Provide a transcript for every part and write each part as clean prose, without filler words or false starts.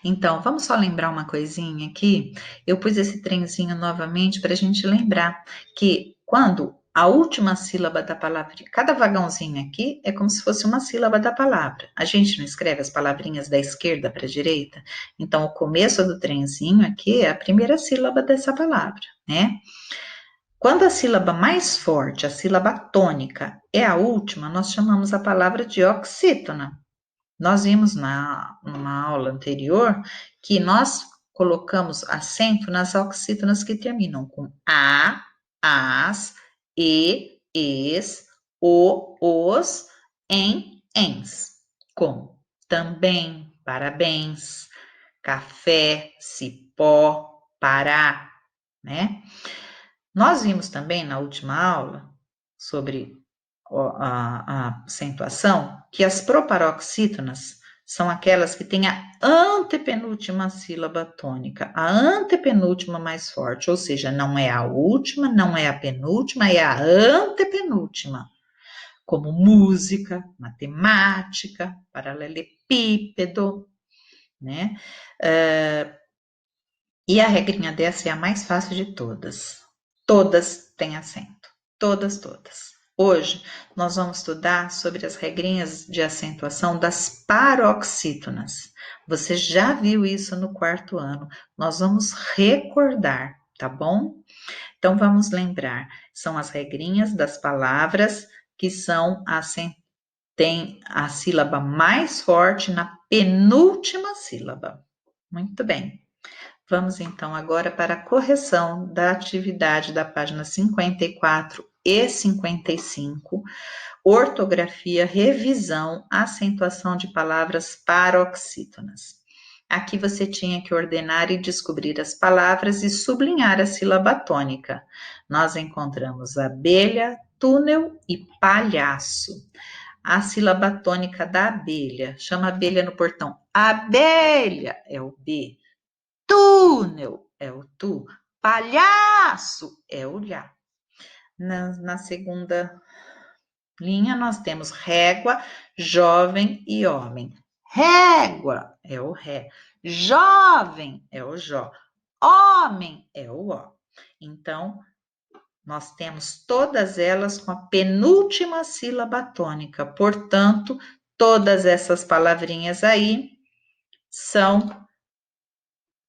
Então, vamos só lembrar uma coisinha aqui? Eu pus esse trenzinho novamente para a gente lembrar que quando a última sílaba da palavra, cada vagãozinho aqui é como se fosse uma sílaba da palavra. A gente não escreve as palavrinhas da esquerda para a direita? Então, o começo do trenzinho aqui é a primeira sílaba dessa palavra, né? Quando a sílaba mais forte, a sílaba tônica, é a última, nós chamamos a palavra de oxítona. Nós vimos numa aula anterior que nós colocamos acento nas oxítonas que terminam com a, as, es, os, ens, como também, parabéns, café, cipó, pará, né? Nós vimos também na última aula sobre a acentuação que as proparoxítonas são aquelas que têm a antepenúltima sílaba tônica, a antepenúltima mais forte, ou seja, não é a última, não é a penúltima, é a antepenúltima, como música, matemática, paralelepípedo, né? E a regrinha dessa é a mais fácil de todas. Todas têm acento. Todas, todas. Hoje nós vamos estudar sobre as regrinhas de acentuação das paroxítonas. Você já viu isso no quarto ano. Nós vamos recordar, tá bom? Então vamos lembrar. São as regrinhas das palavras que tem a sílaba mais forte na penúltima sílaba. Muito bem. Vamos então agora para a correção da atividade da página 54 e 55, ortografia, revisão, acentuação de palavras paroxítonas. Aqui você tinha que ordenar e descobrir as palavras e sublinhar a sílaba tônica. Nós encontramos abelha, túnel e palhaço. A sílaba tônica da abelha, chama a abelha no portão. Abelha é o B. Túnel é o tu, palhaço é o lhá. Na segunda linha, nós temos régua, jovem e homem. Régua é o ré, jovem é o jó, homem é o ó. Então, nós temos todas elas com a penúltima sílaba tônica. Portanto, todas essas palavrinhas aí são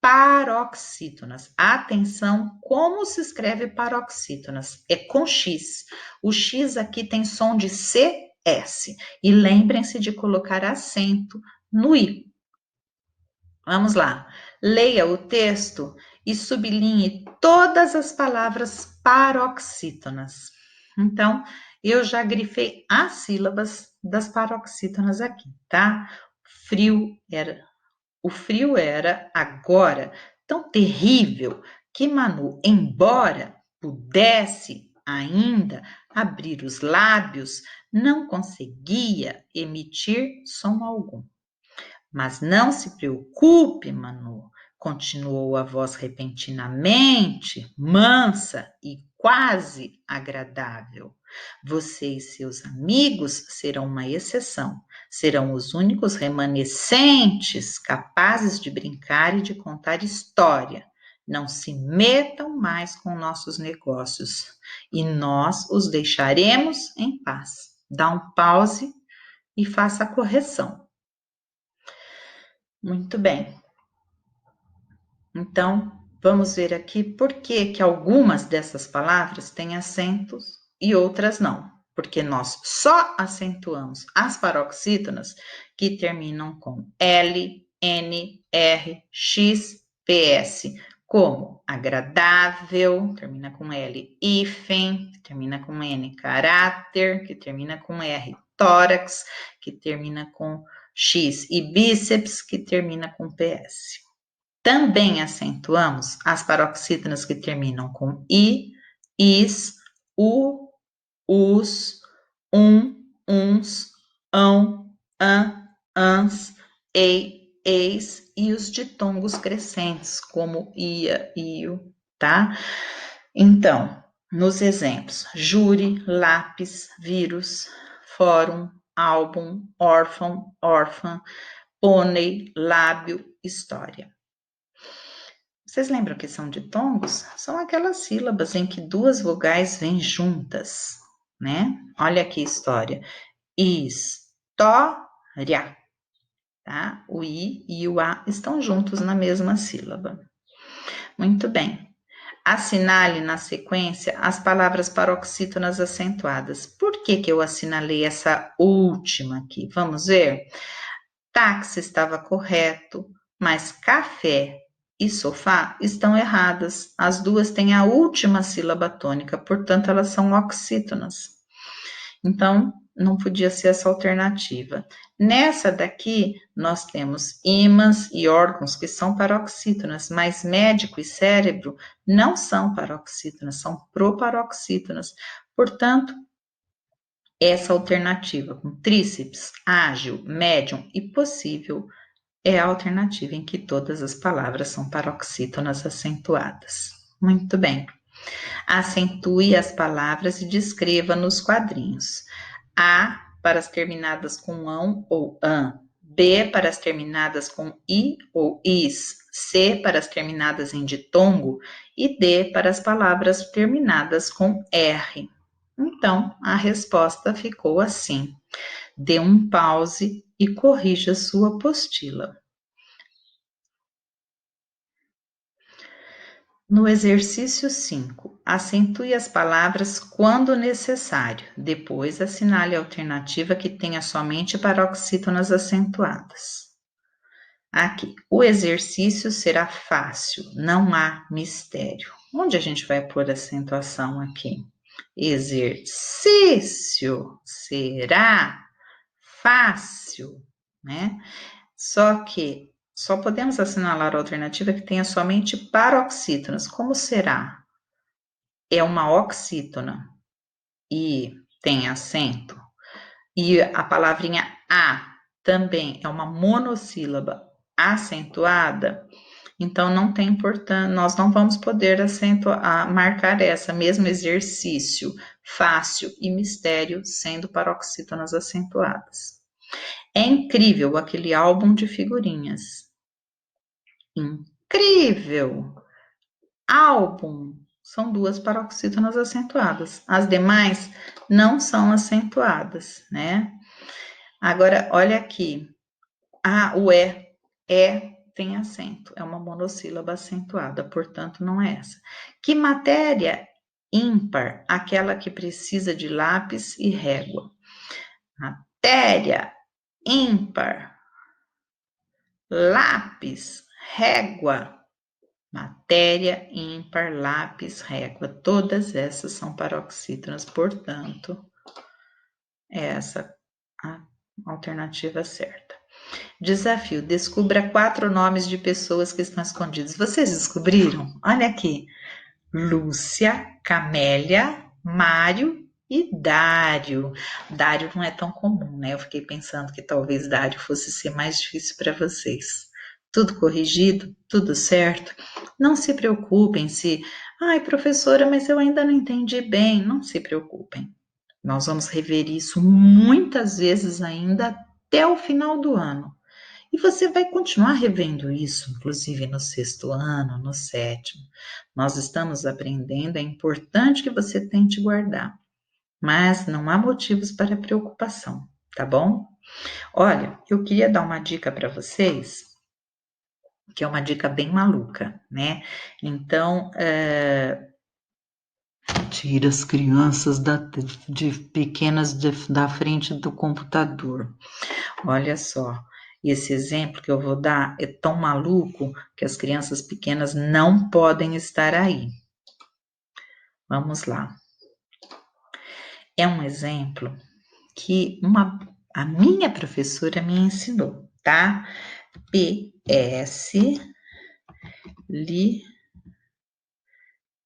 paroxítonas. Atenção, como se escreve paroxítonas? É com X. O X aqui tem som de CS. E lembrem-se de colocar acento no I. Vamos lá. Leia o texto e sublinhe todas as palavras paroxítonas. Então, eu já grifei as sílabas das paroxítonas aqui, tá? O frio era agora tão terrível que Manu, embora pudesse ainda abrir os lábios, não conseguia emitir som algum. Mas não se preocupe, Manu, continuou a voz repentinamente, mansa e quase agradável. Você e seus amigos serão uma exceção. Serão os únicos remanescentes capazes de brincar e de contar história. Não se metam mais com nossos negócios e nós os deixaremos em paz. Dá um pause e faça a correção. Muito bem. Então, vamos ver aqui por que algumas dessas palavras têm acentos e outras não. Porque nós só acentuamos as paroxítonas que terminam com L, N, R, X, PS, como agradável, termina com L, hífen, que termina com N, caráter, que termina com R, tórax, que termina com X, e bíceps, que termina com PS. Também acentuamos as paroxítonas que terminam com I, is, u, us, uns, ão, ans, eis e os ditongos crescentes, como ia, io, tá? Então, nos exemplos, júri, lápis, vírus, fórum, álbum, órfão, órfã, pônei, lábio, história. Vocês lembram que são ditongos? São aquelas sílabas em que duas vogais vêm juntas, né? Olha aqui a história. História, tá? O I e o A estão juntos na mesma sílaba. Muito bem. Assinale na sequência as palavras paroxítonas acentuadas. Por que eu assinalei essa última aqui? Vamos ver? Táxi estava correto, mas café e sofá estão erradas. As duas têm a última sílaba tônica, portanto, elas são oxítonas. Então, não podia ser essa alternativa. Nessa daqui, nós temos ímãs e órgãos que são paroxítonas, mas médico e cérebro não são paroxítonas, são proparoxítonas. Portanto, essa alternativa com tríceps, ágil, médium e possível é a alternativa em que todas as palavras são paroxítonas acentuadas. Muito bem. Acentue as palavras e descreva nos quadrinhos. A para as terminadas com ão ou an. B para as terminadas com i ou is. C para as terminadas em ditongo. E D para as palavras terminadas com R. Então, a resposta ficou assim. Dê um pause e corrija sua apostila. No exercício 5, acentue as palavras quando necessário. Depois, assinale a alternativa que tenha somente paroxítonas acentuadas. Aqui, o exercício será fácil, não há mistério. Onde a gente vai pôr acentuação aqui? Exercício será fácil, né? Só que só podemos assinalar a alternativa que tenha somente paroxítonas. Como será? É uma oxítona e tem acento. E a palavrinha a também é uma monossílaba acentuada. Então não tem importância, nós não vamos poder marcar essa mesmo exercício fácil e mistério sendo paroxítonas acentuadas. É incrível aquele álbum de figurinhas. Incrível! Álbum são duas paroxítonas acentuadas. As demais não são acentuadas, né? Agora, olha aqui. O tem acento. É uma monossílaba acentuada, portanto, não é essa. Que matéria ímpar, aquela que precisa de lápis e régua? Matéria ímpar, lápis, régua. Matéria ímpar, lápis, régua. Todas essas são paroxítonas, portanto, é essa a alternativa certa. Desafio: descubra 4 nomes de pessoas que estão escondidos. Vocês descobriram? Olha aqui: Lúcia, Camélia, Mário e Dário. Dário não é tão comum, né? Eu fiquei pensando que talvez Dário fosse ser mais difícil para vocês. Tudo corrigido? Tudo certo? Não se preocupem se... Ai, professora, mas eu ainda não entendi bem. Não se preocupem. Nós vamos rever isso muitas vezes ainda até o final do ano. E você vai continuar revendo isso, inclusive no 6º ano, no 7º. Nós estamos aprendendo, é importante que você tente guardar, mas não há motivos para preocupação, tá bom? Olha, eu queria dar uma dica para vocês, que é uma dica bem maluca, né? Então, tira as crianças de pequenas da frente do computador. Olha só, esse exemplo que eu vou dar é tão maluco que as crianças pequenas não podem estar aí. Vamos lá. É um exemplo que a minha professora me ensinou, tá?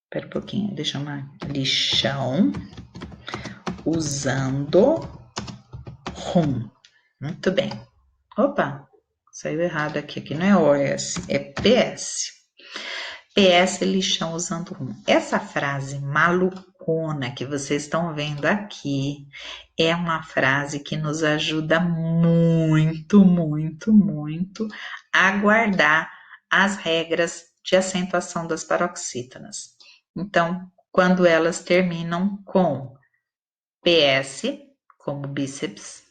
Espera um pouquinho, deixa eu chamar. Lixão usando rum. Muito bem. Opa, saiu errado aqui não é OS, é PS. PS lixão usando rum. Essa frase malucona que vocês estão vendo aqui é uma frase que nos ajuda muito, muito, muito a guardar as regras de acentuação das paroxítonas. Então, quando elas terminam com PS, como bíceps,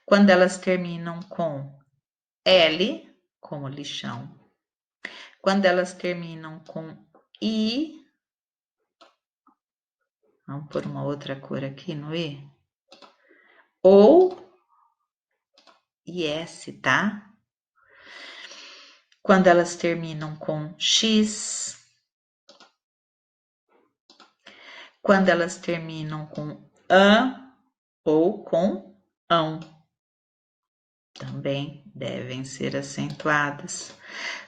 quando elas terminam com L, como lixão, quando elas terminam com I, vamos pôr uma outra cor aqui no I, ou IS, tá? Quando elas terminam com X, quando elas terminam com AN ou com ão, também devem ser acentuadas.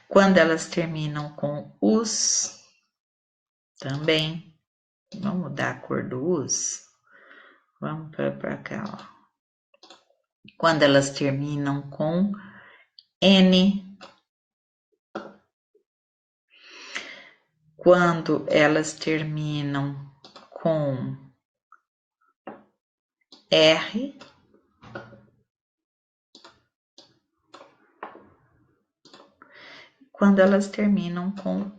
Quando elas terminam com US, também. Vamos mudar a cor do US? Vamos para cá, ó. Quando elas terminam com N, quando elas terminam com R, quando elas terminam com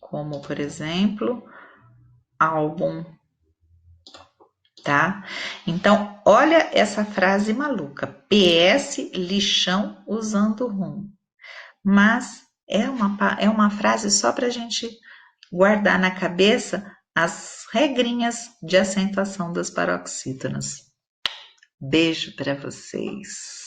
como por exemplo, álbum, tá? Então, olha essa frase maluca, PS lixão usando rum, mas é uma frase só para a gente guardar na cabeça as regrinhas de acentuação das paroxítonas. Beijo para vocês.